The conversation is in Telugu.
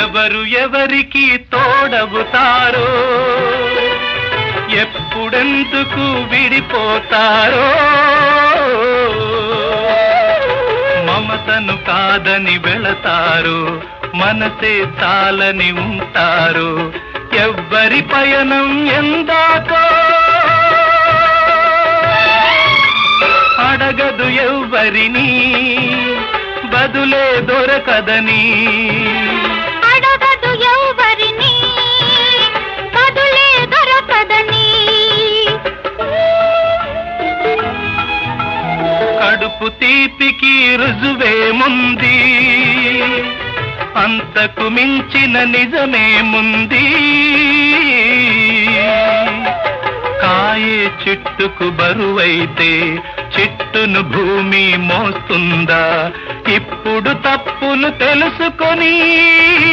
ఎవరు ఎవరికి తోడవుతారో, ఎప్పుడెందుకు విడిపోతారో, మమతను కాదని వెళతారు, మనసే చాలని ఉంటారు. ఎవ్వరి పయనం ఎందాకో అడగదు ఎవ్వరిని, బదులే దొరకదని. అడగదు ఎవ్వరిని, బదులే దొరకదని. కడుపు తీపికి రుజువేముంది, అంతకు మించిన నిజమేముంది. కాయే చెట్టుకు బరువైతే చెట్టును భూమి మోస్తుందా? ఇప్పుడు తప్పును తెలుసుకొని